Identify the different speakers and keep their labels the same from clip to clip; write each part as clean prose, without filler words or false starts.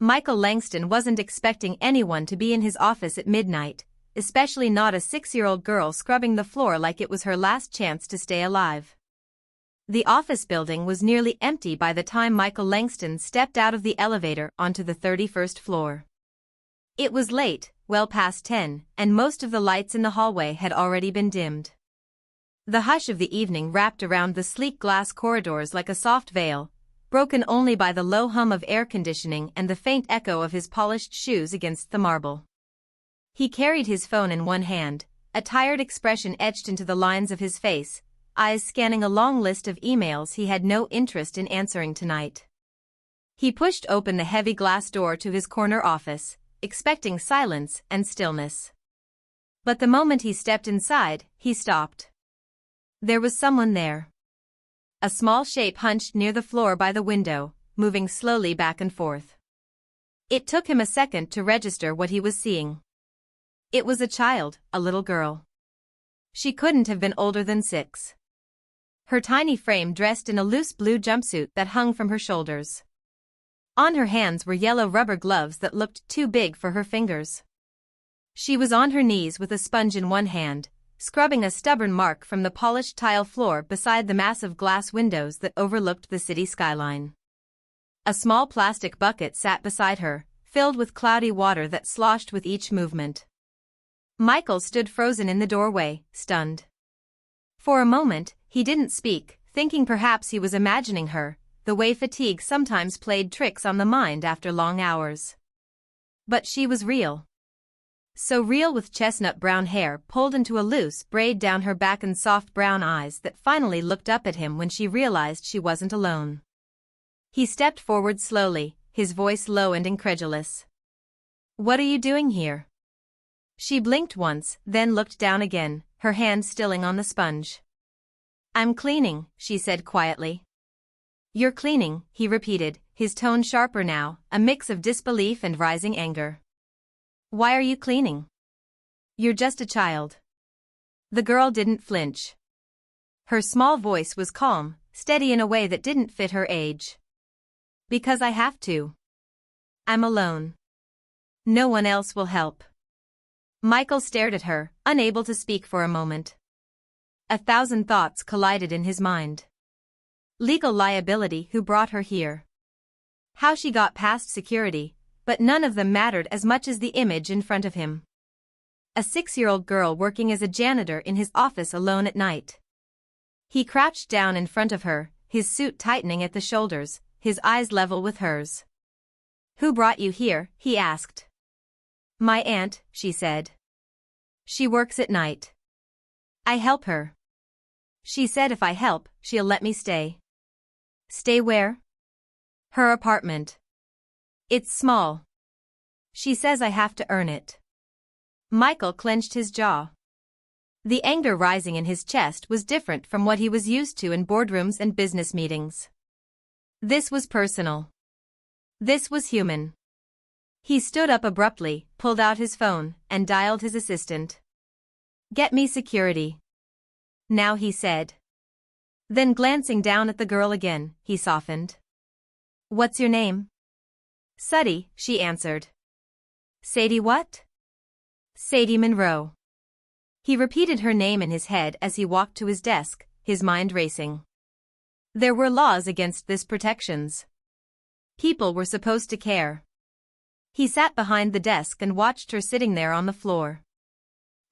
Speaker 1: Michael Langston wasn't expecting anyone to be in his office at midnight, especially not a 6-year-old girl scrubbing the floor like it was her last chance to stay alive. The office building was nearly empty by the time Michael Langston stepped out of the elevator onto the 31st floor. It was late, well past 10, and most of the lights in the hallway had already been dimmed. The hush of the evening wrapped around the sleek glass corridors like a soft veil, broken only by the low hum of air conditioning and the faint echo of his polished shoes against the marble. He carried his phone in one hand, a tired expression etched into the lines of his face, eyes scanning a long list of emails he had no interest in answering tonight. He pushed open the heavy glass door to his corner office, expecting silence and stillness. But the moment he stepped inside, he stopped. There was someone there. A small shape hunched near the floor by the window, moving slowly back and forth. It took him a second to register what he was seeing. It was a child, a little girl. She couldn't have been older than 6. Her tiny frame dressed in a loose blue jumpsuit that hung from her shoulders. On her hands were yellow rubber gloves that looked too big for her fingers. She was on her knees with a sponge in one hand, scrubbing a stubborn mark from the polished tile floor beside the massive glass windows that overlooked the city skyline. A small plastic bucket sat beside her, filled with cloudy water that sloshed with each movement. Michael stood frozen in the doorway, stunned. For a moment, he didn't speak, thinking perhaps he was imagining her, the way fatigue sometimes played tricks on the mind after long hours. But she was real. So real, with chestnut brown hair pulled into a loose braid down her back and soft brown eyes that finally looked up at him when she realized she wasn't alone. He stepped forward slowly, his voice low and incredulous. "What are you doing here?" She blinked once, then looked down again, her hand stilling on the sponge. "I'm cleaning," she said quietly. "You're cleaning," he repeated, his tone sharper now, a mix of disbelief and rising anger. "Why are you cleaning? You're just a child." The girl didn't flinch. Her small voice was calm, steady in a way that didn't fit her age. "Because I have to. I'm alone. No one else will help." Michael stared at her, unable to speak for a moment. 1,000 thoughts collided in his mind. Legal liability, who brought her here? How she got past security, but none of them mattered as much as the image in front of him. A 6-year-old girl working as a janitor in his office alone at night. He crouched down in front of her, his suit tightening at the shoulders, his eyes level with hers. "Who brought you here?" he asked. "My aunt," she said. "She works at night. I help her. She said if I help, she'll let me stay." "Stay where?" "Her apartment. It's small. She says I have to earn it." Michael clenched his jaw. The anger rising in his chest was different from what he was used to in boardrooms and business meetings. This was personal. This was human. He stood up abruptly, pulled out his phone, and dialed his assistant. "Get me security now," he said. Then glancing down at the girl again, he softened. "What's your name?" "Sadie," she answered. "Sadie what?" "Sadie Monroe." He repeated her name in his head as he walked to his desk, his mind racing. There were laws against this, protections. People were supposed to care. He sat behind the desk and watched her sitting there on the floor,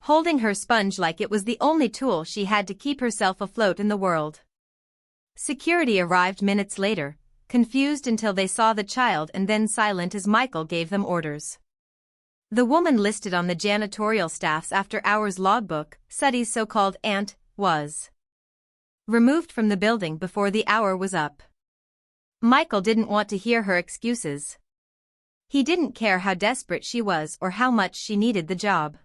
Speaker 1: holding her sponge like it was the only tool she had to keep herself afloat in the world. Security arrived minutes later, confused until they saw the child and then silent as Michael gave them orders. The woman listed on the janitorial staff's after-hours logbook, Sadie's so-called aunt, was removed from the building before the hour was up. Michael didn't want to hear her excuses. He didn't care how desperate she was or how much she needed the job.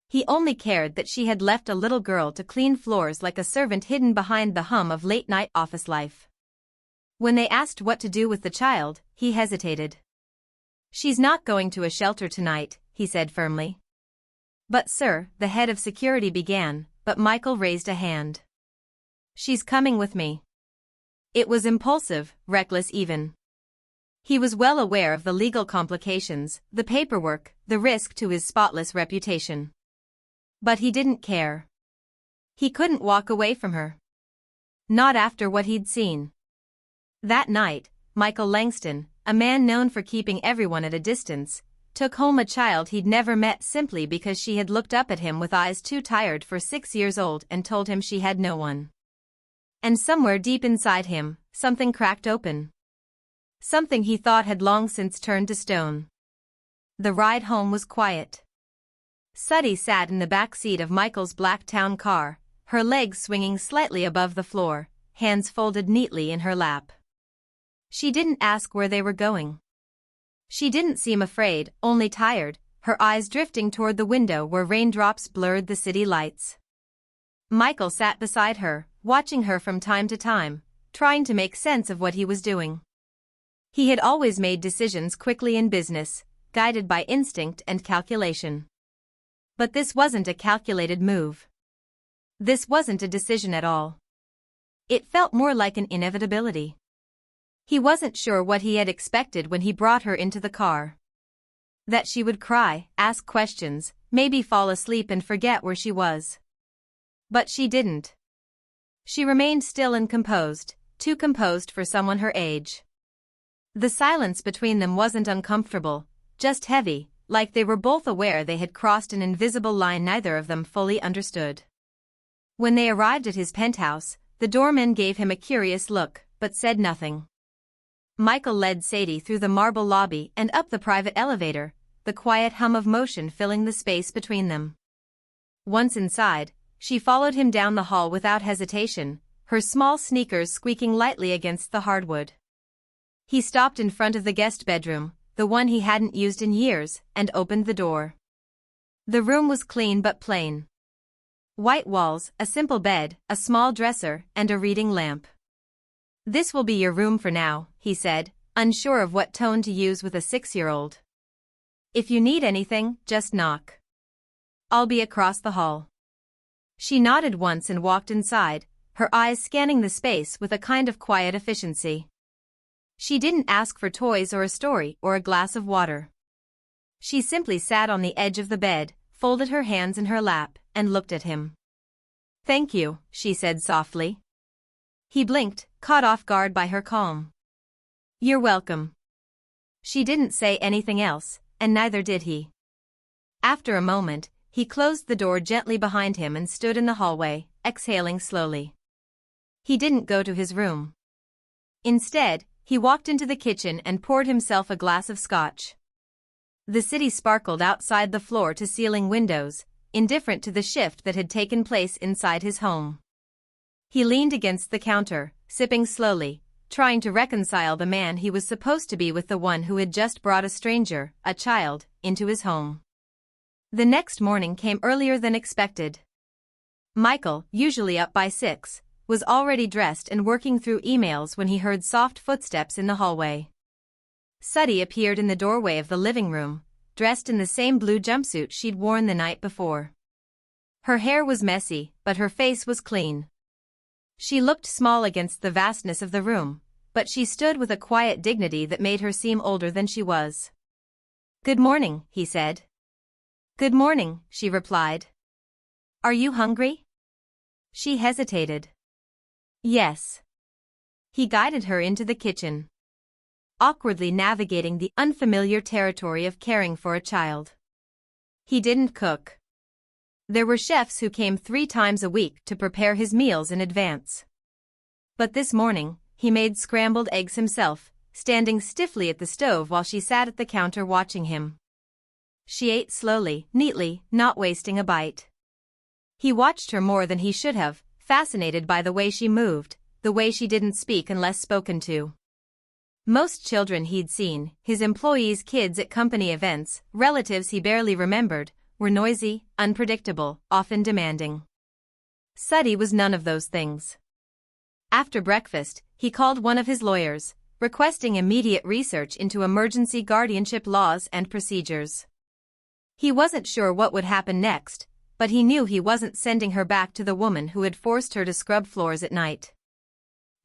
Speaker 1: He only cared that she had left a little girl to clean floors like a servant hidden behind the hum of late-night office life. When they asked what to do with the child, he hesitated. "She's not going to a shelter tonight," he said firmly. "But sir," the head of security began, but Michael raised a hand. "She's coming with me." It was impulsive, reckless even. He was well aware of the legal complications, the paperwork, the risk to his spotless reputation. But he didn't care. He couldn't walk away from her. Not after what he'd seen. That night, Michael Langston, a man known for keeping everyone at a distance, took home a child he'd never met simply because she had looked up at him with eyes too tired for 6 years old and told him she had no one. And somewhere deep inside him, something cracked open. Something he thought had long since turned to stone. The ride home was quiet. Sudie sat in the back seat of Michael's black town car, her legs swinging slightly above the floor, hands folded neatly in her lap. She didn't ask where they were going. She didn't seem afraid, only tired, her eyes drifting toward the window where raindrops blurred the city lights. Michael sat beside her, watching her from time to time, trying to make sense of what he was doing. He had always made decisions quickly in business, guided by instinct and calculation. But this wasn't a calculated move. This wasn't a decision at all. It felt more like an inevitability. He wasn't sure what he had expected when he brought her into the car. That she would cry, ask questions, maybe fall asleep and forget where she was. But she didn't. She remained still and composed, too composed for someone her age. The silence between them wasn't uncomfortable, just heavy, like they were both aware they had crossed an invisible line neither of them fully understood. When they arrived at his penthouse, the doorman gave him a curious look, but said nothing. Michael led Sadie through the marble lobby and up the private elevator, the quiet hum of motion filling the space between them. Once inside, she followed him down the hall without hesitation, her small sneakers squeaking lightly against the hardwood. He stopped in front of the guest bedroom, the one he hadn't used in years, and opened the door. The room was clean but plain. White walls, a simple bed, a small dresser, and a reading lamp. "This will be your room for now," he said, unsure of what tone to use with a 6-year-old. "If you need anything, just knock. I'll be across the hall." She nodded once and walked inside, her eyes scanning the space with a kind of quiet efficiency. She didn't ask for toys or a story or a glass of water. She simply sat on the edge of the bed, folded her hands in her lap, and looked at him. "Thank you," she said softly. He blinked, caught off guard by her calm. "You're welcome." She didn't say anything else, and neither did he. After a moment, he closed the door gently behind him and stood in the hallway, exhaling slowly. He didn't go to his room. Instead, he walked into the kitchen and poured himself a glass of scotch. The city sparkled outside the floor-to-ceiling windows, indifferent to the shift that had taken place inside his home. He leaned against the counter, sipping slowly, trying to reconcile the man he was supposed to be with the one who had just brought a stranger, a child, into his home. The next morning came earlier than expected. Michael, usually up by 6, was already dressed and working through emails when he heard soft footsteps in the hallway. Sudie appeared in the doorway of the living room, dressed in the same blue jumpsuit she'd worn the night before. Her hair was messy, but her face was clean. She looked small against the vastness of the room, but she stood with a quiet dignity that made her seem older than she was. "Good morning," he said. "Good morning," she replied. "Are you hungry?" She hesitated. "Yes." He guided her into the kitchen, awkwardly navigating the unfamiliar territory of caring for a child. He didn't cook. There were chefs who came 3 times a week to prepare his meals in advance. But this morning, he made scrambled eggs himself, standing stiffly at the stove while she sat at the counter watching him. She ate slowly, neatly, not wasting a bite. He watched her more than he should have, fascinated by the way she moved, the way she didn't speak unless spoken to. Most children he'd seen, his employees' kids at company events, relatives he barely remembered, were noisy, unpredictable, often demanding. Sudie was none of those things. After breakfast, he called one of his lawyers, requesting immediate research into emergency guardianship laws and procedures. He wasn't sure what would happen next, but he knew he wasn't sending her back to the woman who had forced her to scrub floors at night.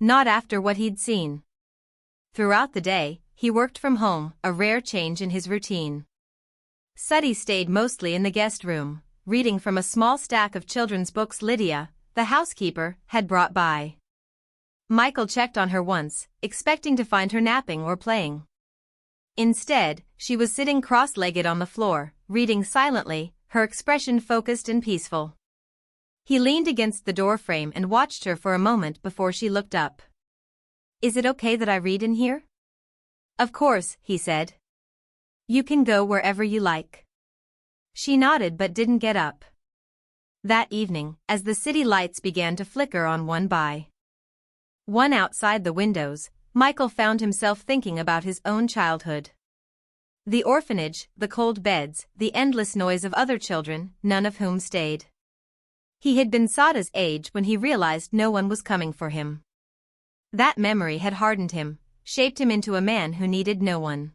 Speaker 1: Not after what he'd seen. Throughout the day, he worked from home, a rare change in his routine. Suddy stayed mostly in the guest room, reading from a small stack of children's books Lydia, the housekeeper, had brought by. Michael checked on her once, expecting to find her napping or playing. Instead, she was sitting cross-legged on the floor, reading silently, her expression focused and peaceful. He leaned against the doorframe and watched her for a moment before she looked up. "Is it okay that I read in here?" "Of course," he said. "You can go wherever you like." She nodded but didn't get up. That evening, as the city lights began to flicker on one outside the windows, Michael found himself thinking about his own childhood. The orphanage, the cold beds, the endless noise of other children, none of whom stayed. He had been Sada's age when he realized no one was coming for him. That memory had hardened him, shaped him into a man who needed no one.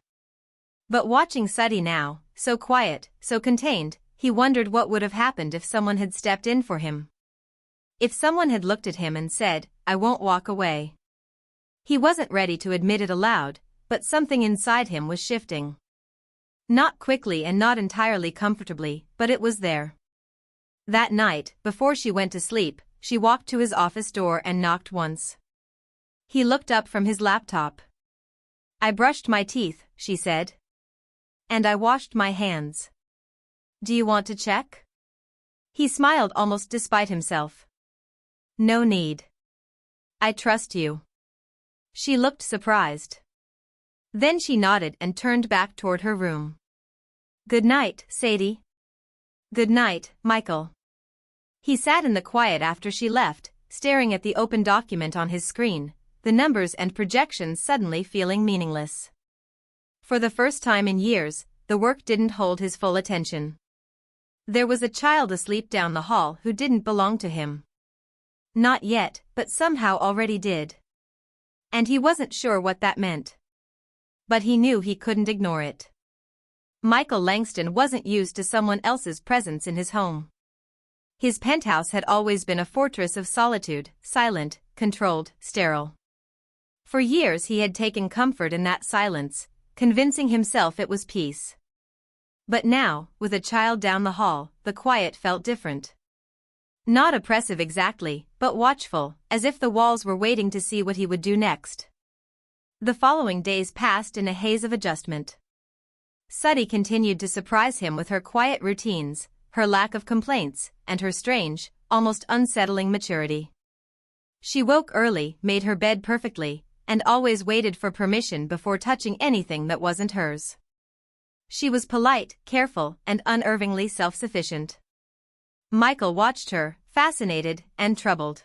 Speaker 1: But watching Suddy now, so quiet, so contained, he wondered what would have happened if someone had stepped in for him. If someone had looked at him and said, "I won't walk away." He wasn't ready to admit it aloud, but something inside him was shifting. Not quickly and not entirely comfortably, but it was there. That night, before she went to sleep, she walked to his office door and knocked once. He looked up from his laptop. "I brushed my teeth," she said. "And I washed my hands. Do you want to check?" He smiled almost despite himself. "No need. I trust you." She looked surprised. Then she nodded and turned back toward her room. "Good night, Sadie." "Good night, Michael." He sat in the quiet after she left, staring at the open document on his screen, the numbers and projections suddenly feeling meaningless. For the first time in years, the work didn't hold his full attention. There was a child asleep down the hall who didn't belong to him. Not yet, but somehow already did. And he wasn't sure what that meant. But he knew he couldn't ignore it. Michael Langston wasn't used to someone else's presence in his home. His penthouse had always been a fortress of solitude, silent, controlled, sterile. For years he had taken comfort in that silence, convincing himself it was peace. But now, with a child down the hall, the quiet felt different. Not oppressive exactly, but watchful, as if the walls were waiting to see what he would do next. The following days passed in a haze of adjustment. Suddy continued to surprise him with her quiet routines, her lack of complaints, and her strange, almost unsettling maturity. She woke early, made her bed perfectly, and always waited for permission before touching anything that wasn't hers. She was polite, careful, and unerringly self-sufficient. Michael watched her, fascinated and troubled.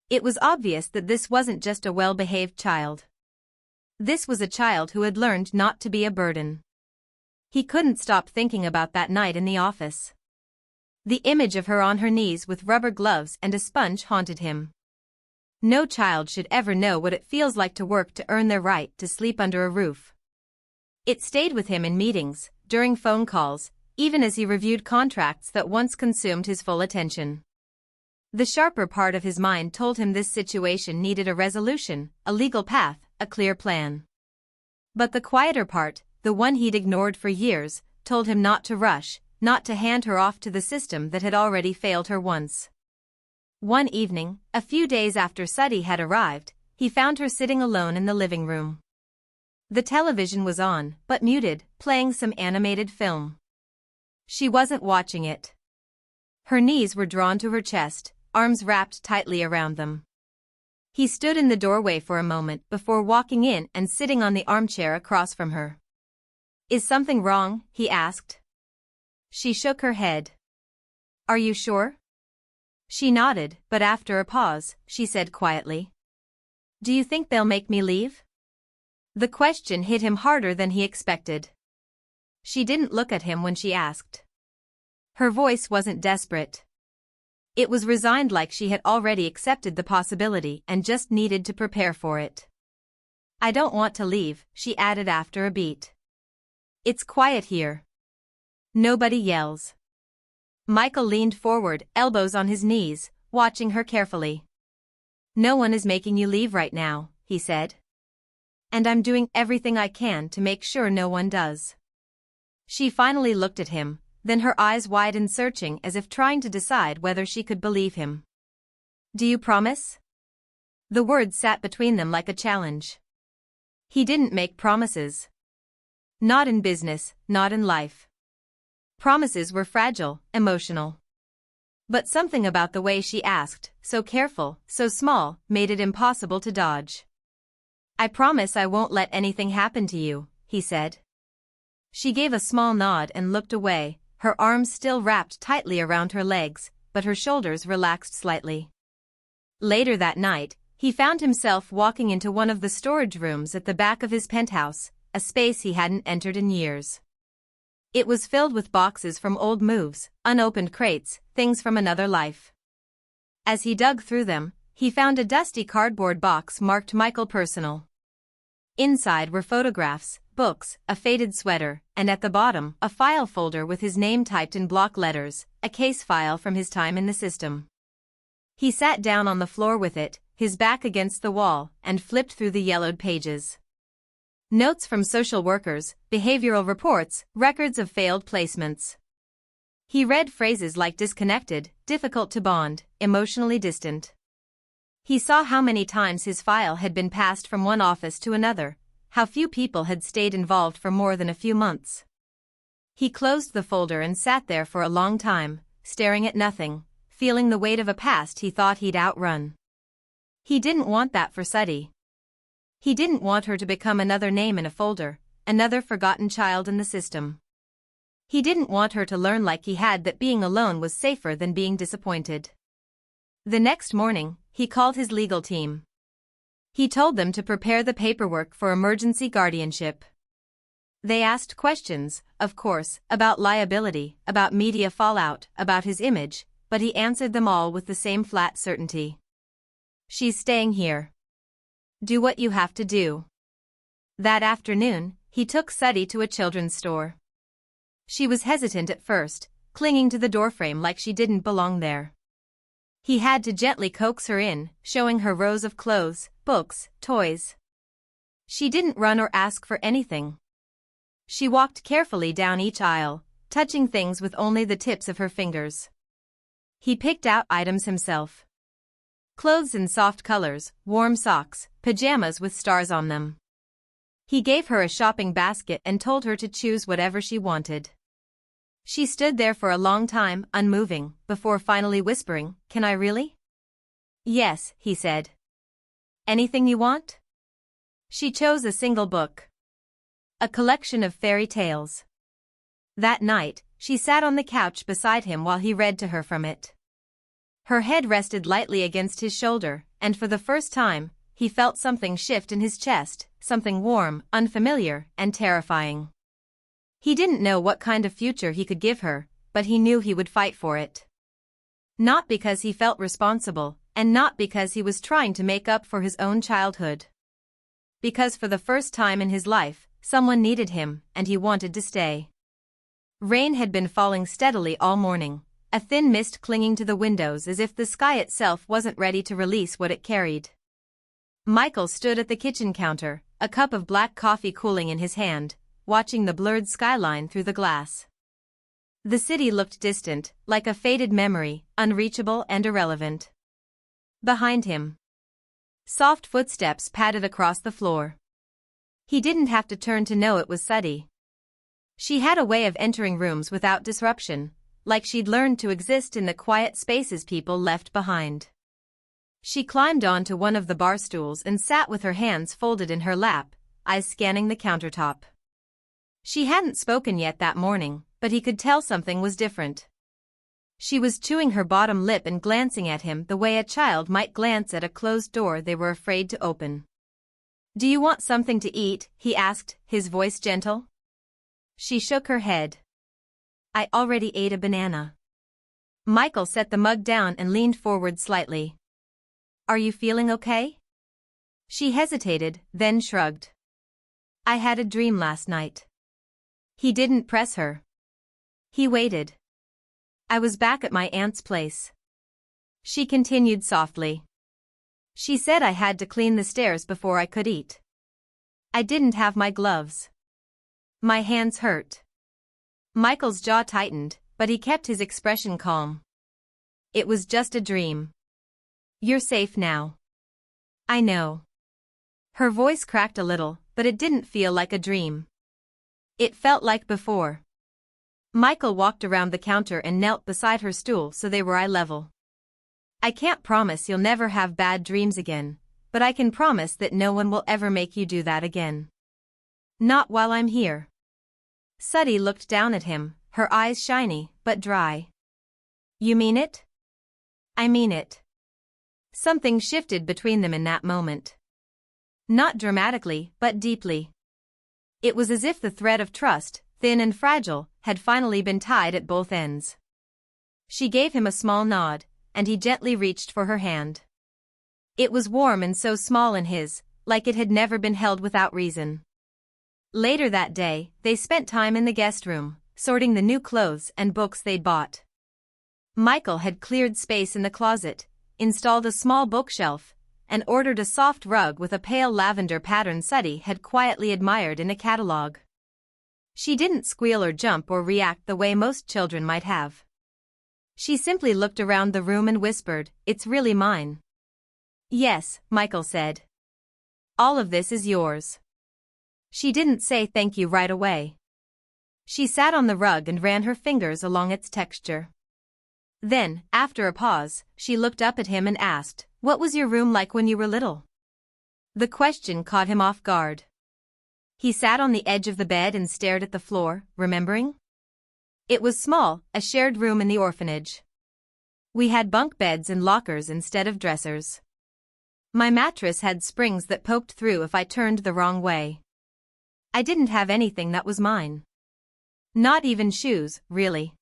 Speaker 1: It was obvious that this wasn't just a well-behaved child. This was a child who had learned not to be a burden. He couldn't stop thinking about that night in the office. The image of her on her knees with rubber gloves and a sponge haunted him. No child should ever know what it feels like to work to earn their right to sleep under a roof. It stayed with him in meetings, during phone calls, even as he reviewed contracts that once consumed his full attention. The sharper part of his mind told him this situation needed a resolution, a legal path, a clear plan. But the quieter part, the one he'd ignored for years, told him not to rush, not to hand her off to the system that had already failed her once. One evening, a few days after Suddy had arrived, he found her sitting alone in the living room. The television was on, but muted, playing some animated film. She wasn't watching it. Her knees were drawn to her chest, arms wrapped tightly around them. He stood in the doorway for a moment before walking in and sitting on the armchair across from her. "Is something wrong?" he asked. She shook her head. "Are you sure?" She nodded, but after a pause, she said quietly, "Do you think they'll make me leave?" The question hit him harder than he expected. She didn't look at him when she asked. Her voice wasn't desperate. It was resigned, like she had already accepted the possibility and just needed to prepare for it. "I don't want to leave," she added after a beat. "It's quiet here. Nobody yells." Michael leaned forward, elbows on his knees, watching her carefully. "No one is making you leave right now," he said. And I'm doing everything I can to make sure no one does. She finally looked at him, then her eyes widened, searching as if trying to decide whether she could believe him. Do you promise? The words sat between them like a challenge. He didn't make promises. Not in business, not in life. Promises were fragile, emotional. But something about the way she asked, so careful, so small, made it impossible to dodge. I promise I won't let anything happen to you, he said. She gave a small nod and looked away, her arms still wrapped tightly around her legs, but her shoulders relaxed slightly. Later that night, he found himself walking into one of the storage rooms at the back of his penthouse, a space he hadn't entered in years. It was filled with boxes from old moves, unopened crates, things from another life. As he dug through them, he found a dusty cardboard box marked Michael Personal. Inside were photographs, books, a faded sweater, and at the bottom, a file folder with his name typed in block letters, a case file from his time in the system. He sat down on the floor with it, his back against the wall, and flipped through the yellowed pages. Notes from social workers, behavioral reports, records of failed placements. He read phrases like disconnected, difficult to bond, emotionally distant. He saw how many times his file had been passed from one office to another, how few people had stayed involved for more than a few months. He closed the folder and sat there for a long time, staring at nothing, feeling the weight of a past he thought he'd outrun. He didn't want that for Suddy. He didn't want her to become another name in a folder, another forgotten child in the system. He didn't want her to learn like he had that being alone was safer than being disappointed. The next morning, he called his legal team. He told them to prepare the paperwork for emergency guardianship. They asked questions, of course, about liability, about media fallout, about his image, but he answered them all with the same flat certainty. She's staying here. Do what you have to do. That afternoon, he took Suddy to a children's store. She was hesitant at first, clinging to the doorframe like she didn't belong there. He had to gently coax her in, showing her rows of clothes, books, toys. She didn't run or ask for anything. She walked carefully down each aisle, touching things with only the tips of her fingers. He picked out items himself. Clothes in soft colors, warm socks, pajamas with stars on them. He gave her a shopping basket and told her to choose whatever she wanted. She stood there for a long time, unmoving, before finally whispering, "Can I really?" "Yes," he said. "Anything you want?" She chose a single book. A collection of fairy tales. That night, she sat on the couch beside him while he read to her from it. Her head rested lightly against his shoulder, and for the first time, he felt something shift in his chest, something warm, unfamiliar, and terrifying. He didn't know what kind of future he could give her, but he knew he would fight for it. Not because he felt responsible, and not because he was trying to make up for his own childhood. Because for the first time in his life, someone needed him, and he wanted to stay. Rain had been falling steadily all morning, a thin mist clinging to the windows as if the sky itself wasn't ready to release what it carried. Michael stood at the kitchen counter, a cup of black coffee cooling in his hand, watching the blurred skyline through the glass. The city looked distant, like a faded memory, unreachable and irrelevant. Behind him, soft footsteps padded across the floor. He didn't have to turn to know it was Suddy. She had a way of entering rooms without disruption, like she'd learned to exist in the quiet spaces people left behind. She climbed onto one of the bar stools and sat with her hands folded in her lap, eyes scanning the countertop. She hadn't spoken yet that morning, but he could tell something was different. She was chewing her bottom lip and glancing at him the way a child might glance at a closed door they were afraid to open. "Do you want something to eat?" he asked, his voice gentle. She shook her head. "I already ate a banana." Michael set the mug down and leaned forward slightly. "Are you feeling okay?" She hesitated, then shrugged. "I had a dream last night." He didn't press her. He waited. "I was back at my aunt's place." She continued softly. "She said I had to clean the stairs before I could eat." I didn't have my gloves. My hands hurt. Michael's jaw tightened, but he kept his expression calm. It was just a dream. You're safe now. I know. Her voice cracked a little, but it didn't feel like a dream. It felt like before. Michael walked around the counter and knelt beside her stool so they were eye level. I can't promise you'll never have bad dreams again, but I can promise that no one will ever make you do that again. Not while I'm here. Suddy looked down at him, her eyes shiny, but dry. You mean it? I mean it. Something shifted between them in that moment. Not dramatically, but deeply. It was as if the thread of trust, thin and fragile, had finally been tied at both ends. She gave him a small nod, and he gently reached for her hand. It was warm and so small in his, like it had never been held without reason. Later that day, they spent time in the guest room, sorting the new clothes and books they'd bought. Michael had cleared space in the closet, installed a small bookshelf, and ordered a soft rug with a pale lavender pattern Suddy had quietly admired in a catalog. She didn't squeal or jump or react the way most children might have. She simply looked around the room and whispered, "It's really mine." "Yes," Michael said. "All of this is yours." She didn't say thank you right away. She sat on the rug and ran her fingers along its texture. Then, after a pause, she looked up at him and asked, "What was your room like when you were little?" The question caught him off guard. He sat on the edge of the bed and stared at the floor, remembering. It was small, a shared room in the orphanage. We had bunk beds and lockers instead of dressers. My mattress had springs that poked through if I turned the wrong way. I didn't have anything that was mine. Not even shoes, really.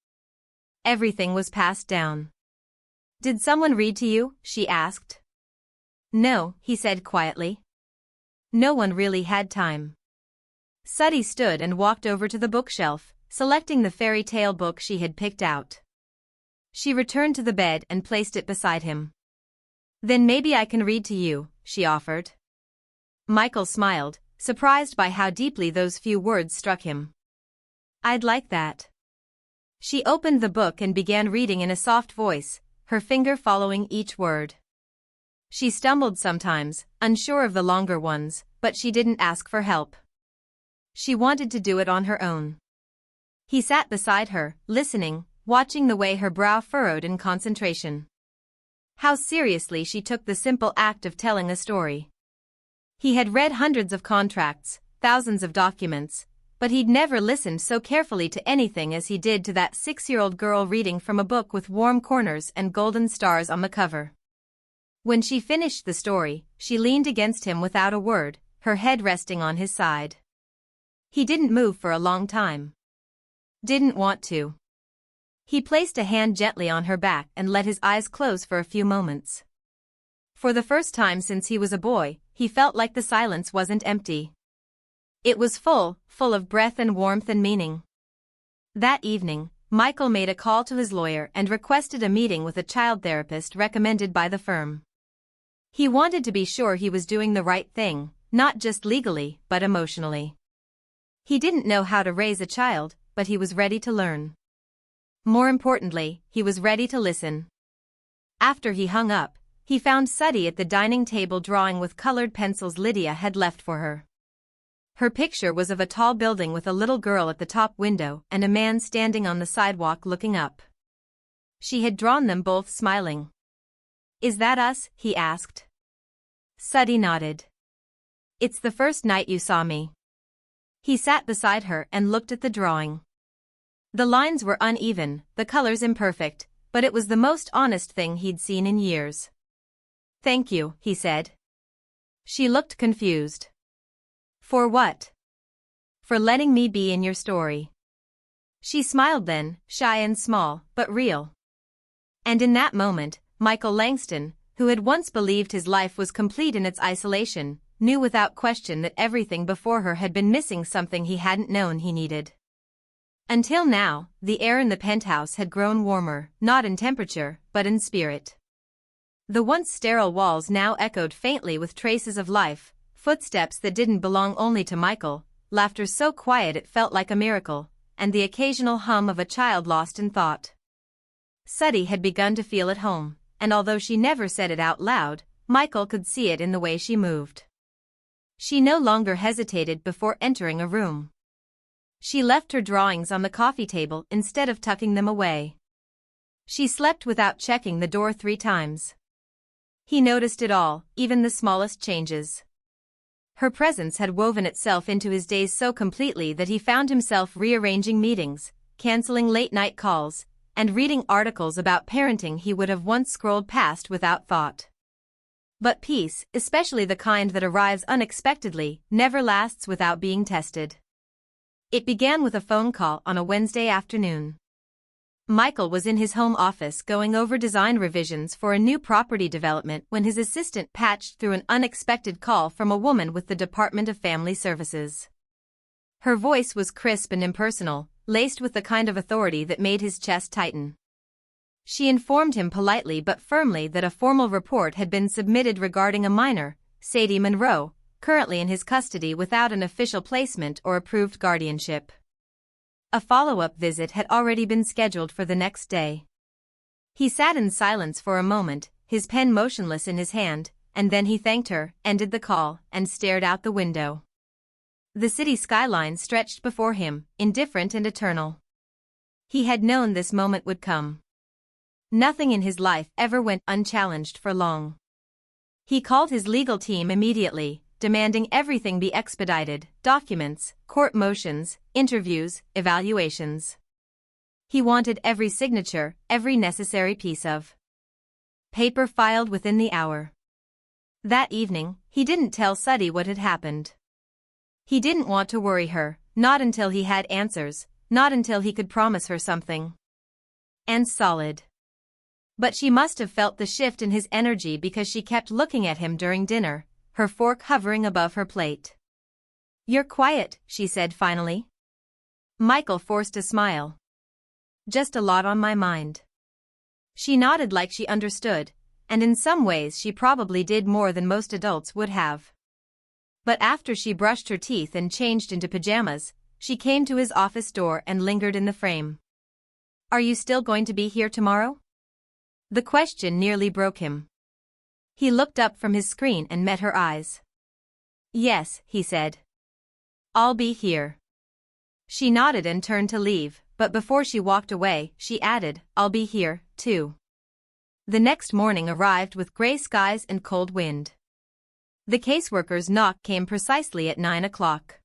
Speaker 1: Everything was passed down. "Did someone read to you?" she asked. "No," he said quietly. No one really had time. Suddy stood and walked over to the bookshelf, selecting the fairy tale book she had picked out. She returned to the bed and placed it beside him. "Then maybe I can read to you," she offered. Michael smiled, surprised by how deeply those few words struck him. "I'd like that." She opened the book and began reading in a soft voice, her finger following each word. She stumbled sometimes, unsure of the longer ones, but she didn't ask for help. She wanted to do it on her own. He sat beside her, listening, watching the way her brow furrowed in concentration. How seriously she took the simple act of telling a story. He had read hundreds of contracts, thousands of documents, but he'd never listened so carefully to anything as he did to that 6-year-old girl reading from a book with warm corners and golden stars on the cover. When she finished the story, she leaned against him without a word, her head resting on his side. He didn't move for a long time. Didn't want to. He placed a hand gently on her back and let his eyes close for a few moments. For the first time since he was a boy, he felt like the silence wasn't empty. It was full of breath and warmth and meaning. That evening, Michael made a call to his lawyer and requested a meeting with a child therapist recommended by the firm. He wanted to be sure he was doing the right thing, not just legally, but emotionally. He didn't know how to raise a child, but he was ready to learn. More importantly, he was ready to listen. After he hung up, he found Suddy at the dining table drawing with colored pencils Lydia had left for her. Her picture was of a tall building with a little girl at the top window and a man standing on the sidewalk looking up. She had drawn them both smiling. "Is that us?" he asked. Suddy nodded. "It's the first night you saw me." He sat beside her and looked at the drawing. The lines were uneven, the colors imperfect, but it was the most honest thing he'd seen in years. "Thank you," he said. She looked confused. "For what?" "For letting me be in your story." She smiled then, shy and small, but real. And in that moment, Michael Langston, who had once believed his life was complete in its isolation, knew without question that everything before her had been missing something he hadn't known he needed. Until now, the air in the penthouse had grown warmer, not in temperature, but in spirit. The once sterile walls now echoed faintly with traces of life, Footsteps that didn't belong only to Michael, laughter so quiet it felt like a miracle, and the occasional hum of a child lost in thought. Suddy had begun to feel at home, and although she never said it out loud, Michael could see it in the way she moved. She no longer hesitated before entering a room. She left her drawings on the coffee table instead of tucking them away. She slept without checking the door 3 times. He noticed it all, even the smallest changes. Her presence had woven itself into his days so completely that he found himself rearranging meetings, canceling late-night calls, and reading articles about parenting he would have once scrolled past without thought. But peace, especially the kind that arrives unexpectedly, never lasts without being tested. It began with a phone call on a Wednesday afternoon. Michael was in his home office going over design revisions for a new property development when his assistant patched through an unexpected call from a woman with the Department of Family Services. Her voice was crisp and impersonal, laced with the kind of authority that made his chest tighten. She informed him politely but firmly that a formal report had been submitted regarding a minor, Sadie Monroe, currently in his custody without an official placement or approved guardianship. A follow-up visit had already been scheduled for the next day. He sat in silence for a moment, his pen motionless in his hand, and then he thanked her, ended the call, and stared out the window. The city skyline stretched before him, indifferent and eternal. He had known this moment would come. Nothing in his life ever went unchallenged for long. He called his legal team immediately, demanding everything be expedited: documents, court motions, interviews, evaluations. He wanted every signature, every necessary piece of paper filed within the hour. That evening, he didn't tell Suddy what had happened. He didn't want to worry her, not until he had answers, not until he could promise her something. And solid. But she must have felt the shift in his energy because she kept looking at him during dinner, her fork hovering above her plate. "You're quiet," she said finally. Michael forced a smile. "Just a lot on my mind." She nodded like she understood, and in some ways she probably did more than most adults would have. But after she brushed her teeth and changed into pajamas, she came to his office door and lingered in the frame. "Are you still going to be here tomorrow?" The question nearly broke him. He looked up from his screen and met her eyes. "Yes," he said. "I'll be here." She nodded and turned to leave, but before she walked away, she added, "I'll be here, too." The next morning arrived with gray skies and cold wind. The caseworker's knock came precisely at 9 o'clock.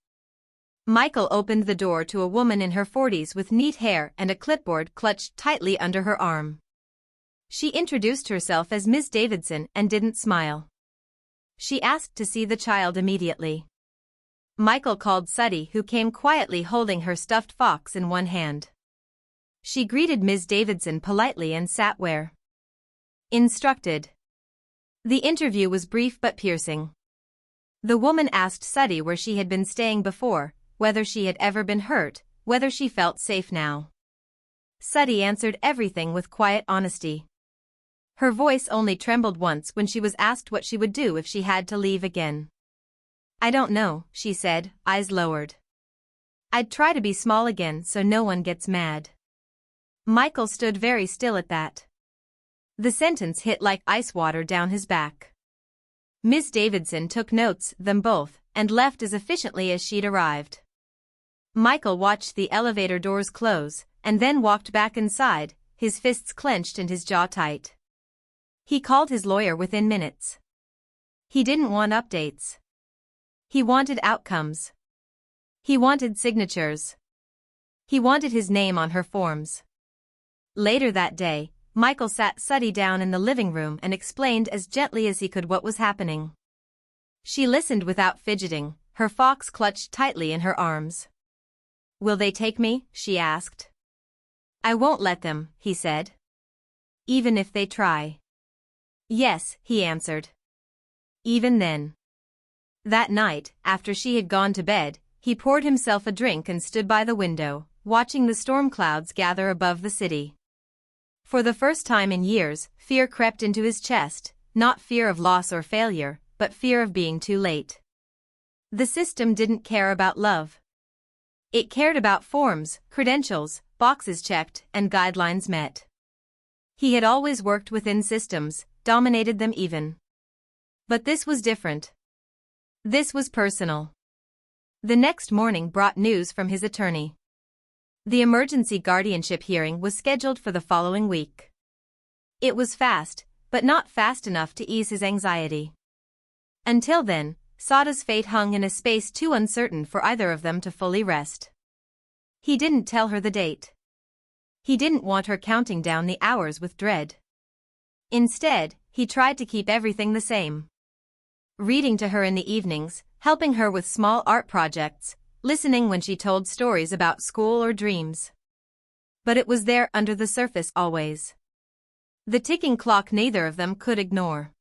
Speaker 1: Michael opened the door to a woman in her 40s with neat hair and a clipboard clutched tightly under her arm. She introduced herself as Miss Davidson and didn't smile. She asked to see the child immediately. Michael called Suddy, who came quietly holding her stuffed fox in one hand. She greeted Ms. Davidson politely and sat where instructed. The interview was brief but piercing. The woman asked Suddy where she had been staying before, whether she had ever been hurt, whether she felt safe now. Suddy answered everything with quiet honesty. Her voice only trembled once when she was asked what she would do if she had to leave again. "I don't know," she said, eyes lowered. "I'd try to be small again so no one gets mad." Michael stood very still at that. The sentence hit like ice water down his back. Miss Davidson took notes, them both, and left as efficiently as she'd arrived. Michael watched the elevator doors close, and then walked back inside, his fists clenched and his jaw tight. He called his lawyer within minutes. He didn't want updates. He wanted outcomes. He wanted signatures. He wanted his name on her forms. Later that day, Michael sat Suddy down in the living room and explained as gently as he could what was happening. She listened without fidgeting, her fox clutched tightly in her arms. "Will they take me?" she asked. "I won't let them," he said. "Even if they try." "Yes," he answered. "Even then." That night, after she had gone to bed, he poured himself a drink and stood by the window, watching the storm clouds gather above the city. For the first time in years, fear crept into his chest, not fear of loss or failure, but fear of being too late. The system didn't care about love. It cared about forms, credentials, boxes checked, and guidelines met. He had always worked within systems, dominated them even. But this was different. This was personal. The next morning brought news from his attorney. The emergency guardianship hearing was scheduled for the following week. It was fast, but not fast enough to ease his anxiety. Until then, Sada's fate hung in a space too uncertain for either of them to fully rest. He didn't tell her the date. He didn't want her counting down the hours with dread. Instead, he tried to keep everything the same. Reading to her in the evenings, helping her with small art projects, listening when she told stories about school or dreams. But it was there under the surface always. The ticking clock neither of them could ignore.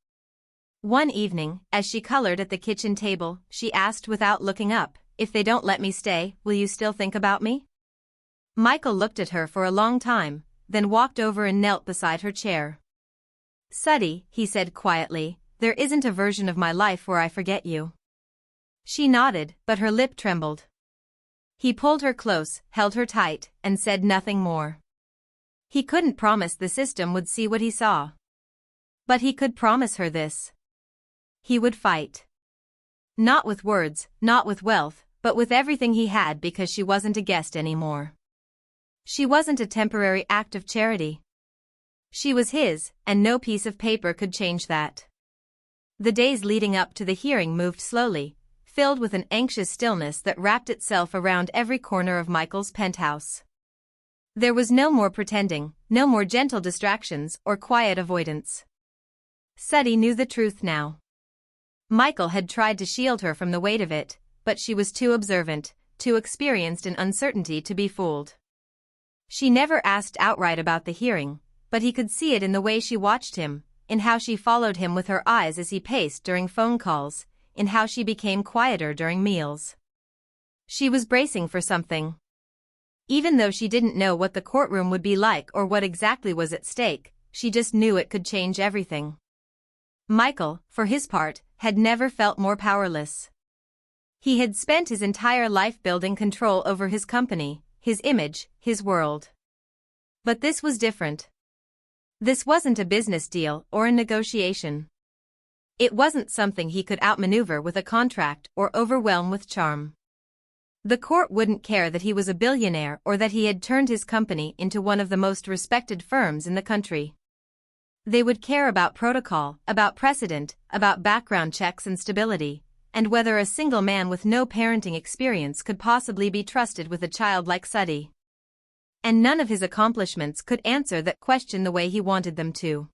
Speaker 1: One evening, as she colored at the kitchen table, she asked without looking up, "If they don't let me stay, will you still think about me?" Michael looked at her for a long time, then walked over and knelt beside her chair. "Suddy," he said quietly, "there isn't a version of my life where I forget you." She nodded, but her lip trembled. He pulled her close, held her tight, and said nothing more. He couldn't promise the system would see what he saw. But he could promise her this. He would fight. Not with words, not with wealth, but with everything he had, because she wasn't a guest anymore. She wasn't a temporary act of charity. She was his, and no piece of paper could change that. The days leading up to the hearing moved slowly, filled with an anxious stillness that wrapped itself around every corner of Michael's penthouse. There was no more pretending, no more gentle distractions or quiet avoidance. Suddy knew the truth now. Michael had tried to shield her from the weight of it, but she was too observant, too experienced in uncertainty to be fooled. She never asked outright about the hearing, but he could see it in the way she watched him, in how she followed him with her eyes as he paced during phone calls, in how she became quieter during meals. She was bracing for something. Even though she didn't know what the courtroom would be like or what exactly was at stake, she just knew it could change everything. Michael, for his part, had never felt more powerless. He had spent his entire life building control over his company, his image, his world. But this was different. This wasn't a business deal or a negotiation. It wasn't something he could outmaneuver with a contract or overwhelm with charm. The court wouldn't care that he was a billionaire or that he had turned his company into one of the most respected firms in the country. They would care about protocol, about precedent, about background checks and stability, and whether a single man with no parenting experience could possibly be trusted with a child like Suddy. And none of his accomplishments could answer that question the way he wanted them to.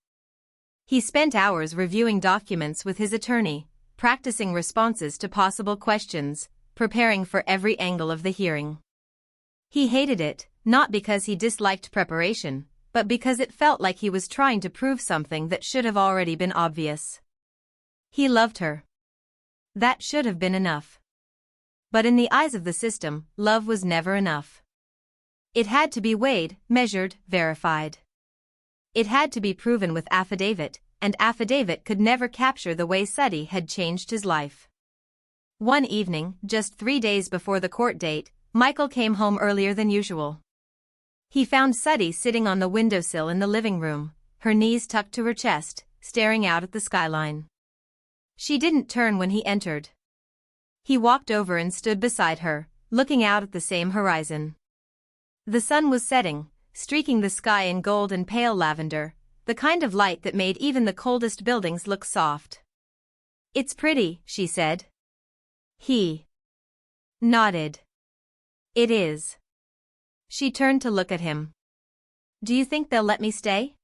Speaker 1: He spent hours reviewing documents with his attorney, practicing responses to possible questions, preparing for every angle of the hearing. He hated it, not because he disliked preparation, but because it felt like he was trying to prove something that should have already been obvious. He loved her. That should have been enough. But in the eyes of the system, love was never enough. It had to be weighed, measured, verified. It had to be proven with affidavit, and affidavit could never capture the way Suddy had changed his life. One evening, just 3 days before the court date, Michael came home earlier than usual. He found Suddy sitting on the windowsill in the living room, her knees tucked to her chest, staring out at the skyline. She didn't turn when he entered. He walked over and stood beside her, looking out at the same horizon. The sun was setting, streaking the sky in gold and pale lavender, the kind of light that made even the coldest buildings look soft. "It's pretty," she said. He nodded. "It is." She turned to look at him. "Do you think they'll let me stay?"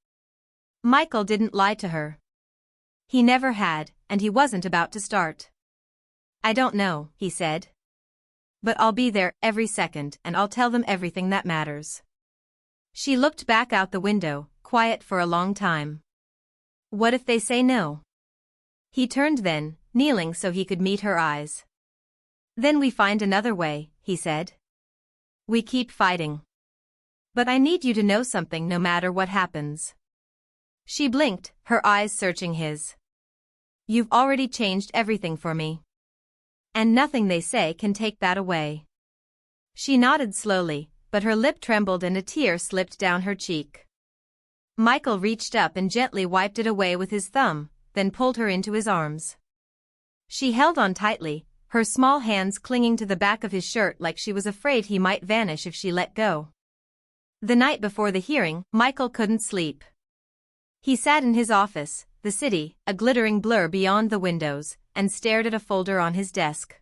Speaker 1: Michael didn't lie to her. He never had, and he wasn't about to start. "I don't know," he said. "But I'll be there every second and I'll tell them everything that matters." She looked back out the window, quiet for a long time. "What if they say no?" He turned then, kneeling so he could meet her eyes. "Then we find another way," he said. "We keep fighting. But I need you to know something no matter what happens." She blinked, her eyes searching his. "You've already changed everything for me. And nothing they say can take that away. She nodded slowly, but her lip trembled and a tear slipped down her cheek. Michael reached up and gently wiped it away with his thumb, then pulled her into his arms. She held on tightly, her small hands clinging to the back of his shirt like she was afraid he might vanish if she let go. The night before the hearing, Michael couldn't sleep. He sat in his office, the city, a glittering blur beyond the windows, and stared at a folder on his desk.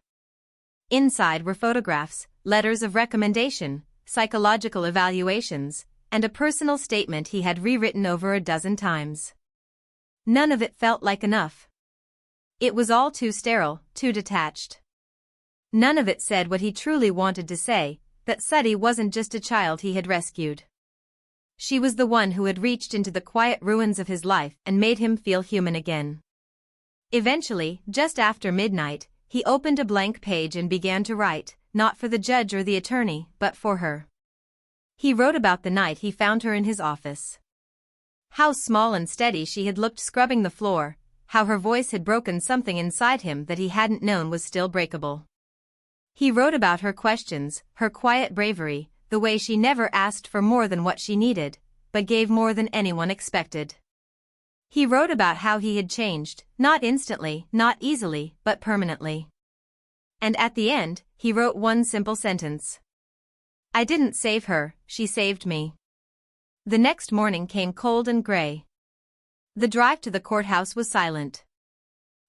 Speaker 1: Inside were photographs, letters of recommendation, psychological evaluations, and a personal statement he had rewritten over a dozen times. None of it felt like enough. It was all too sterile, too detached. None of it said what he truly wanted to say, that Suddy wasn't just a child he had rescued. She was the one who had reached into the quiet ruins of his life and made him feel human again. Eventually, just after midnight, he opened a blank page and began to write, not for the judge or the attorney, but for her. He wrote about the night he found her in his office. How small and steady she had looked scrubbing the floor, how her voice had broken something inside him that he hadn't known was still breakable. He wrote about her questions, her quiet bravery, the way she never asked for more than what she needed, but gave more than anyone expected. He wrote about how he had changed, not instantly, not easily, but permanently. And at the end, he wrote one simple sentence. I didn't save her, she saved me. The next morning came cold and gray. The drive to the courthouse was silent.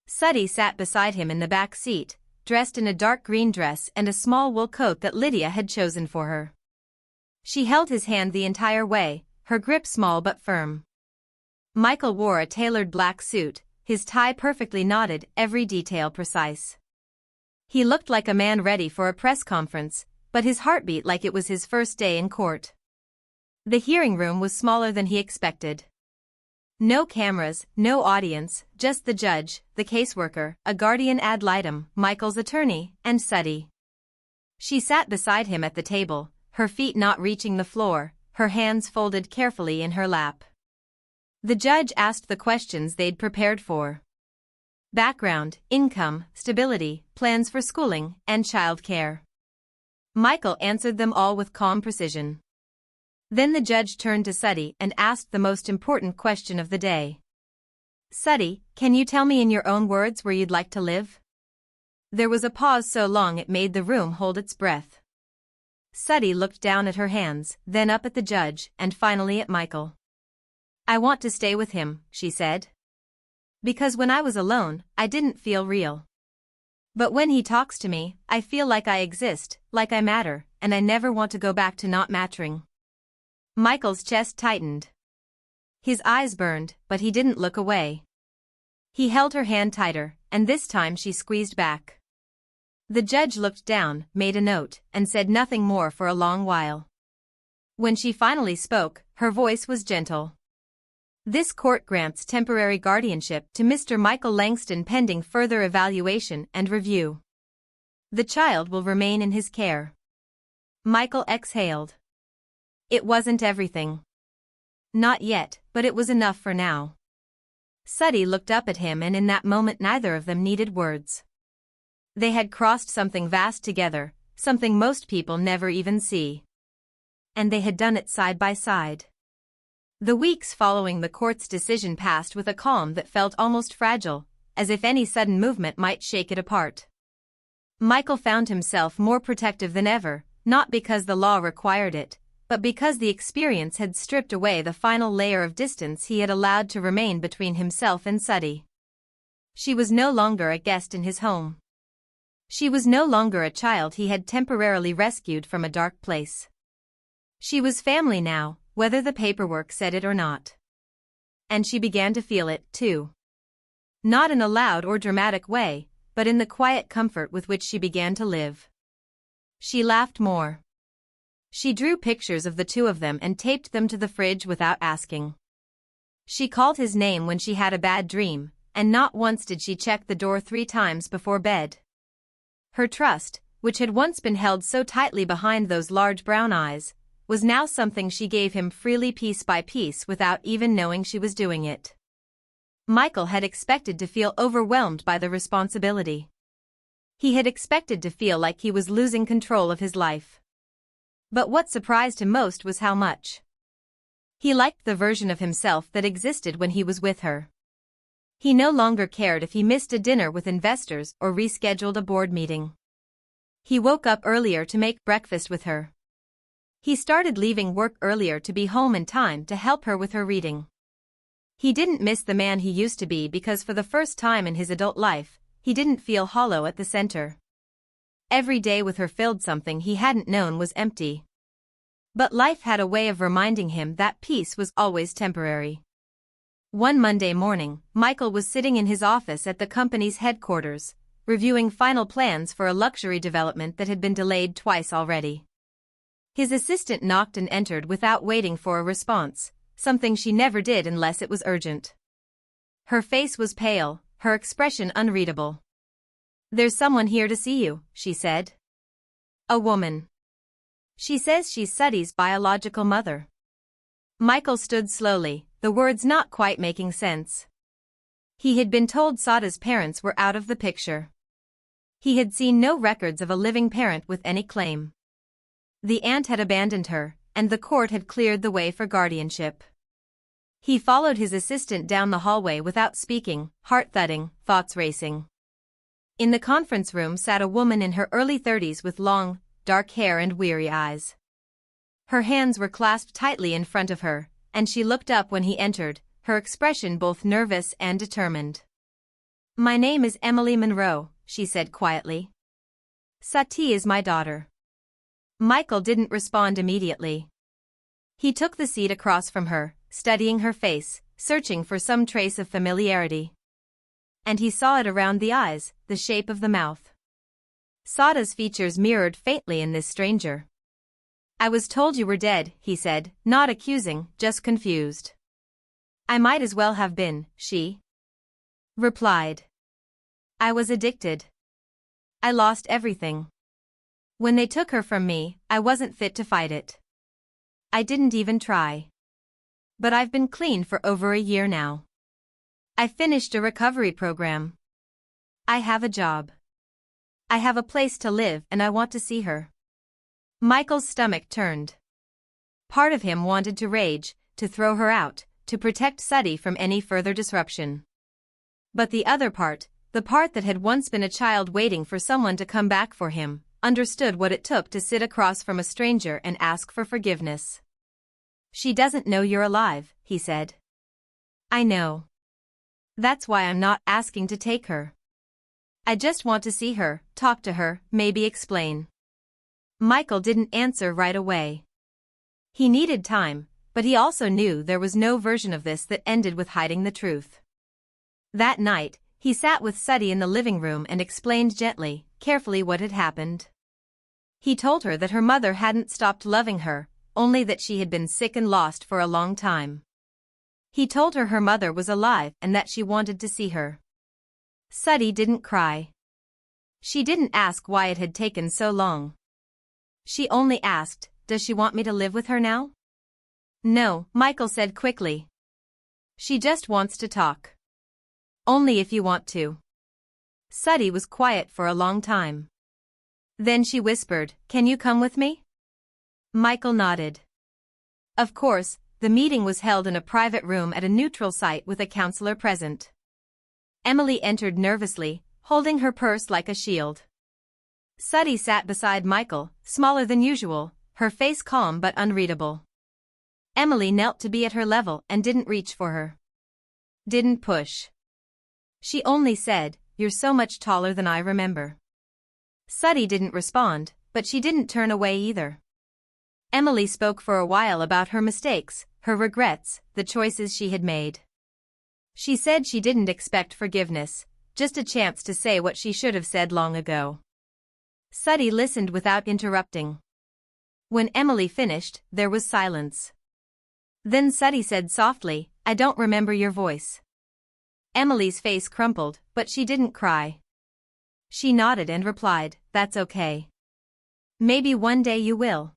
Speaker 1: Suddy sat beside him in the back seat, dressed in a dark green dress and a small wool coat that Lydia had chosen for her. She held his hand the entire way, her grip small but firm. Michael wore a tailored black suit, his tie perfectly knotted, every detail precise. He looked like a man ready for a press conference, but his heart beat like it was his first day in court. The hearing room was smaller than he expected. No cameras, no audience, just the judge, the caseworker, a guardian ad litem, Michael's attorney, and Suddy. She sat beside him at the table, her feet not reaching the floor, her hands folded carefully in her lap. The judge asked the questions they'd prepared for. Background, income, stability, plans for schooling, and child care. Michael answered them all with calm precision. Then the judge turned to Suddy and asked the most important question of the day. Suddy, can you tell me in your own words where you'd like to live? There was a pause so long it made the room hold its breath. Suddy looked down at her hands, then up at the judge, and finally at Michael. I want to stay with him, she said. Because when I was alone, I didn't feel real. But when he talks to me, I feel like I exist, like I matter, and I never want to go back to not mattering. Michael's chest tightened. His eyes burned, but he didn't look away. He held her hand tighter, and this time she squeezed back. The judge looked down, made a note, and said nothing more for a long while. When she finally spoke, her voice was gentle. This court grants temporary guardianship to Mr. Michael Langston pending further evaluation and review. The child will remain in his care. Michael exhaled. It wasn't everything. Not yet, but it was enough for now. Suddy looked up at him, and in that moment neither of them needed words. They had crossed something vast together, something most people never even see. And they had done it side by side. The weeks following the court's decision passed with a calm that felt almost fragile, as if any sudden movement might shake it apart. Michael found himself more protective than ever, not because the law required it, but because the experience had stripped away the final layer of distance he had allowed to remain between himself and Suddy. She was no longer a guest in his home. She was no longer a child he had temporarily rescued from a dark place. She was family now, whether the paperwork said it or not. And she began to feel it, too. Not in a loud or dramatic way, but in the quiet comfort with which she began to live. She laughed more. She drew pictures of the two of them and taped them to the fridge without asking. She called his name when she had a bad dream, and not once did she check the door 3 times before bed. Her trust, which had once been held so tightly behind those large brown eyes, was now something she gave him freely piece by piece without even knowing she was doing it. Michael had expected to feel overwhelmed by the responsibility. He had expected to feel like he was losing control of his life. But what surprised him most was how much he liked the version of himself that existed when he was with her. He no longer cared if he missed a dinner with investors or rescheduled a board meeting. He woke up earlier to make breakfast with her. He started leaving work earlier to be home in time to help her with her reading. He didn't miss the man he used to be because for the first time in his adult life, he didn't feel hollow at the center. Every day with her filled something he hadn't known was empty. But life had a way of reminding him that peace was always temporary. One Monday morning, Michael was sitting in his office at the company's headquarters, reviewing final plans for a luxury development that had been delayed twice already. His assistant knocked and entered without waiting for a response, something she never did unless it was urgent. Her face was pale, her expression unreadable. "There's someone here to see you," she said. "A woman. She says she's Suddy's biological mother." Michael stood slowly, the words not quite making sense. He had been told Sada's parents were out of the picture. He had seen no records of a living parent with any claim. The aunt had abandoned her, and the court had cleared the way for guardianship. He followed his assistant down the hallway without speaking, heart thudding, thoughts racing. In the conference room sat a woman in her early 30s with long, dark hair and weary eyes. Her hands were clasped tightly in front of her, and she looked up when he entered, her expression both nervous and determined. "My name is Emily Monroe," she said quietly. "Sati is my daughter." Michael didn't respond immediately. He took the seat across from her, studying her face, searching for some trace of familiarity. And he saw it around the eyes, the shape of the mouth. Sada's features mirrored faintly in this stranger. "I was told you were dead," he said, not accusing, just confused. "I might as well have been," she replied. "I was addicted. I lost everything. When they took her from me, I wasn't fit to fight it. I didn't even try. But I've been clean for over a year now. I finished a recovery program. I have a job. I have a place to live and I want to see her." Michael's stomach turned. Part of him wanted to rage, to throw her out, to protect Suddy from any further disruption. But the other part, the part that had once been a child waiting for someone to come back for him, understood what it took to sit across from a stranger and ask for forgiveness. "She doesn't know you're alive," he said. "I know. That's why I'm not asking to take her. I just want to see her, talk to her, maybe explain." Michael didn't answer right away. He needed time, but he also knew there was no version of this that ended with hiding the truth. That night, he sat with Suddy in the living room and explained gently, carefully what had happened. He told her that her mother hadn't stopped loving her, only that she had been sick and lost for a long time. He told her her mother was alive and that she wanted to see her. Suddy didn't cry. She didn't ask why it had taken so long. She only asked, "Does she want me to live with her now?" "No," Michael said quickly. "She just wants to talk." "Only if you want to." Suddy was quiet for a long time. Then she whispered, "Can you come with me?" Michael nodded. Of course, the meeting was held in a private room at a neutral site with a counselor present. Emily entered nervously, holding her purse like a shield. Suddy sat beside Michael, smaller than usual, her face calm but unreadable. Emily knelt to be at her level and didn't reach for her. Didn't push. She only said, "You're so much taller than I remember." Suddy didn't respond, but she didn't turn away either. Emily spoke for a while about her mistakes, her regrets, the choices she had made. She said she didn't expect forgiveness, just a chance to say what she should have said long ago. Suddy listened without interrupting. When Emily finished, there was silence. Then Suddy said softly, "I don't remember your voice." Emily's face crumpled, but she didn't cry. She nodded and replied, "That's okay. Maybe one day you will."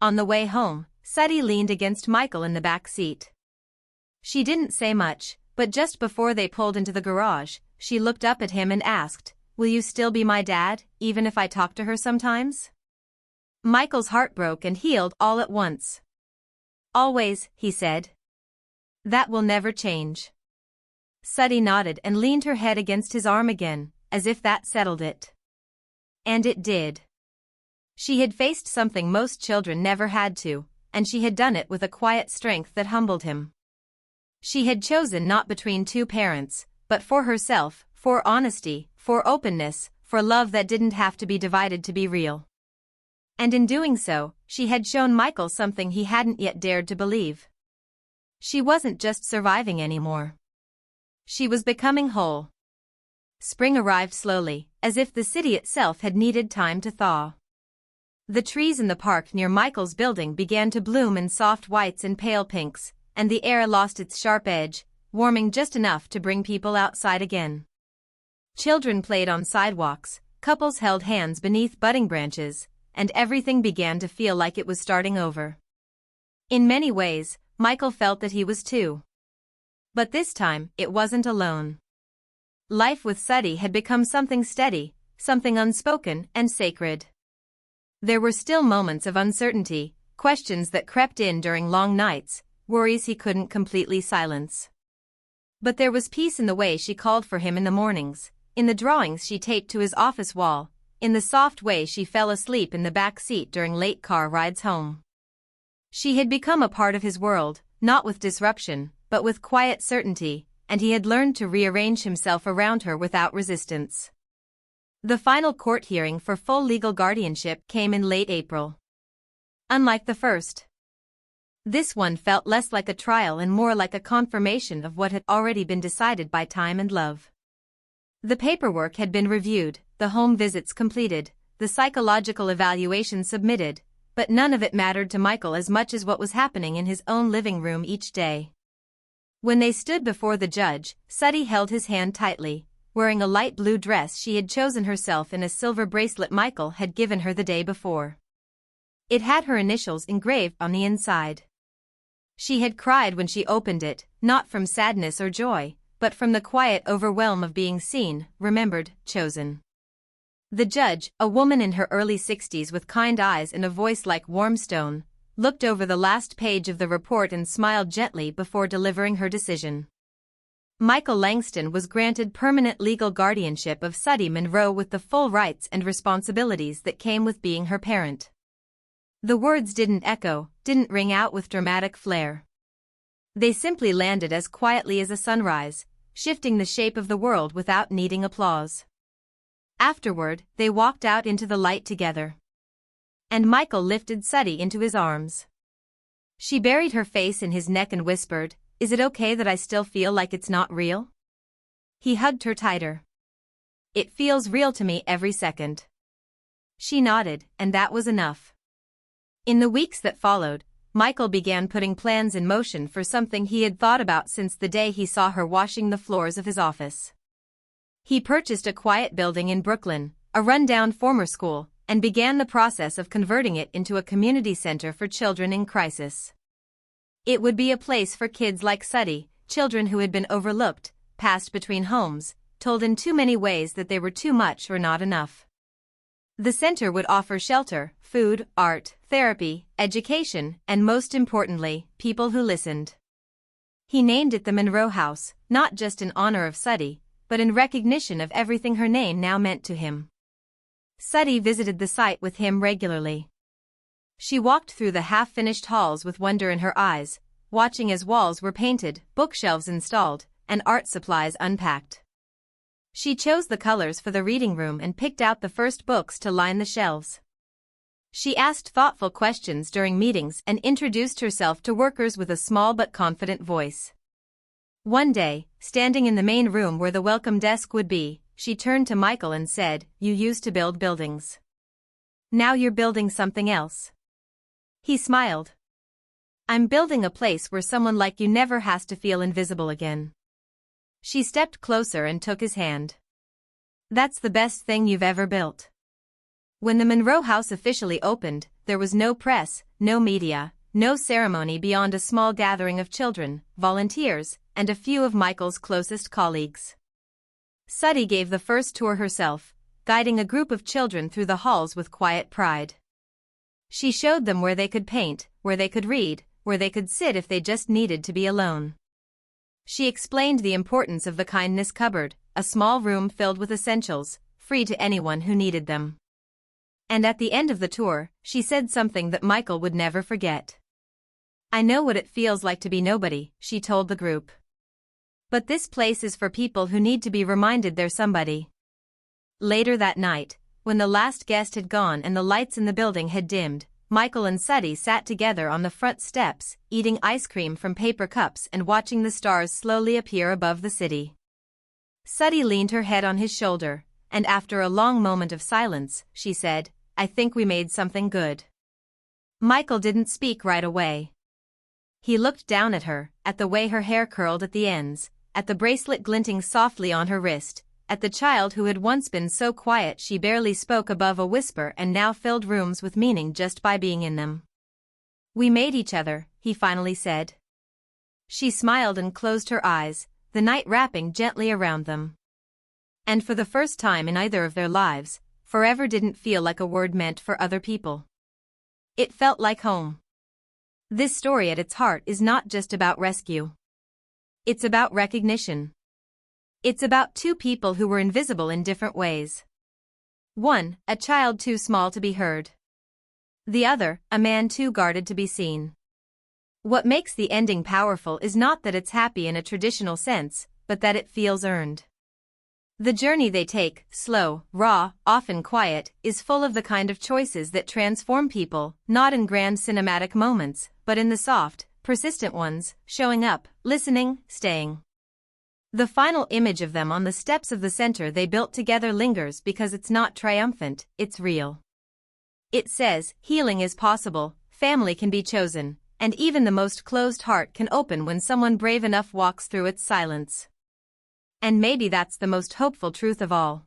Speaker 1: On the way home, Suddy leaned against Michael in the back seat. She didn't say much, but just before they pulled into the garage, she looked up at him and asked, will you still be my dad, even if I talk to her sometimes? Michael's heart broke and healed all at once. Always, he said. That will never change. Suddy nodded and leaned her head against his arm again, as if that settled it. And it did. She had faced something most children never had to, and she had done it with a quiet strength that humbled him. She had chosen not between two parents, but for herself, for honesty, for openness, for love that didn't have to be divided to be real. And in doing so, she had shown Michael something he hadn't yet dared to believe. She wasn't just surviving anymore. She was becoming whole. Spring arrived slowly, as if the city itself had needed time to thaw. The trees in the park near Michael's building began to bloom in soft whites and pale pinks, and the air lost its sharp edge, warming just enough to bring people outside again. Children played on sidewalks, couples held hands beneath budding branches, and everything began to feel like it was starting over. In many ways, Michael felt that he was too. But this time, it wasn't alone. Life with Suddy had become something steady, something unspoken and sacred. There were still moments of uncertainty, questions that crept in during long nights, worries he couldn't completely silence. But there was peace in the way she called for him in the mornings, in the drawings she taped to his office wall, in the soft way she fell asleep in the back seat during late car rides home. She had become a part of his world, not with disruption, but with quiet certainty, and he had learned to rearrange himself around her without resistance. The final court hearing for full legal guardianship came in late April. Unlike the first, this one felt less like a trial and more like a confirmation of what had already been decided by time and love. The paperwork had been reviewed, the home visits completed, the psychological evaluation submitted, but none of it mattered to Michael as much as what was happening in his own living room each day. When they stood before the judge, Suddy held his hand tightly, wearing a light blue dress she had chosen herself in a silver bracelet Michael had given her the day before. It had her initials engraved on the inside. She had cried when she opened it, not from sadness or joy, but from the quiet overwhelm of being seen, remembered, chosen. The judge, a woman in her early 60s with kind eyes and a voice like warm stone, looked over the last page of the report and smiled gently before delivering her decision. Michael Langston was granted permanent legal guardianship of Suddy Monroe with the full rights and responsibilities that came with being her parent. The words didn't echo, didn't ring out with dramatic flair. They simply landed as quietly as a sunrise, shifting the shape of the world without needing applause. Afterward, they walked out into the light together. And Michael lifted Suddy into his arms. She buried her face in his neck and whispered, "Is it okay that I still feel like it's not real?" He hugged her tighter. "It feels real to me every second." She nodded, and that was enough. In the weeks that followed, Michael began putting plans in motion for something he had thought about since the day he saw her washing the floors of his office. He purchased a quiet building in Brooklyn, a rundown former school, and began the process of converting it into a community center for children in crisis. It would be a place for kids like Suddy, children who had been overlooked, passed between homes, told in too many ways that they were too much or not enough. The center would offer shelter, food, art, therapy, education, and most importantly, people who listened. He named it the Monroe House, not just in honor of Suddy, but in recognition of everything her name now meant to him. Suddy visited the site with him regularly. She walked through the half-finished halls with wonder in her eyes, watching as walls were painted, bookshelves installed, and art supplies unpacked. She chose the colors for the reading room and picked out the first books to line the shelves. She asked thoughtful questions during meetings and introduced herself to workers with a small but confident voice. One day, standing in the main room where the welcome desk would be, she turned to Michael and said, "You used to build buildings. Now you're building something else." He smiled. "I'm building a place where someone like you never has to feel invisible again." She stepped closer and took his hand. "That's the best thing you've ever built." When the Monroe House officially opened, there was no press, no media, no ceremony beyond a small gathering of children, volunteers, and a few of Michael's closest colleagues. Suddy gave the first tour herself, guiding a group of children through the halls with quiet pride. She showed them where they could paint, where they could read, where they could sit if they just needed to be alone. She explained the importance of the kindness cupboard, a small room filled with essentials, free to anyone who needed them. And at the end of the tour, she said something that Michael would never forget. "I know what it feels like to be nobody," she told the group. "But this place is for people who need to be reminded they're somebody." Later that night, when the last guest had gone and the lights in the building had dimmed, Michael and Suddy sat together on the front steps, eating ice cream from paper cups and watching the stars slowly appear above the city. Suddy leaned her head on his shoulder, and after a long moment of silence, she said, "I think we made something good." Michael didn't speak right away. He looked down at her, at the way her hair curled at the ends, at the bracelet glinting softly on her wrist, at the child who had once been so quiet she barely spoke above a whisper and now filled rooms with meaning just by being in them. "We made each other," he finally said. She smiled and closed her eyes, the night wrapping gently around them. And for the first time in either of their lives, forever didn't feel like a word meant for other people. It felt like home. This story at its heart is not just about rescue. It's about recognition. It's about two people who were invisible in different ways. One, a child too small to be heard. The other, a man too guarded to be seen. What makes the ending powerful is not that it's happy in a traditional sense, but that it feels earned. The journey they take, slow, raw, often quiet, is full of the kind of choices that transform people, not in grand cinematic moments, but in the soft, persistent ones, showing up, listening, staying. The final image of them on the steps of the center they built together lingers because it's not triumphant, it's real. It says, healing is possible, family can be chosen, and even the most closed heart can open when someone brave enough walks through its silence. And maybe that's the most hopeful truth of all.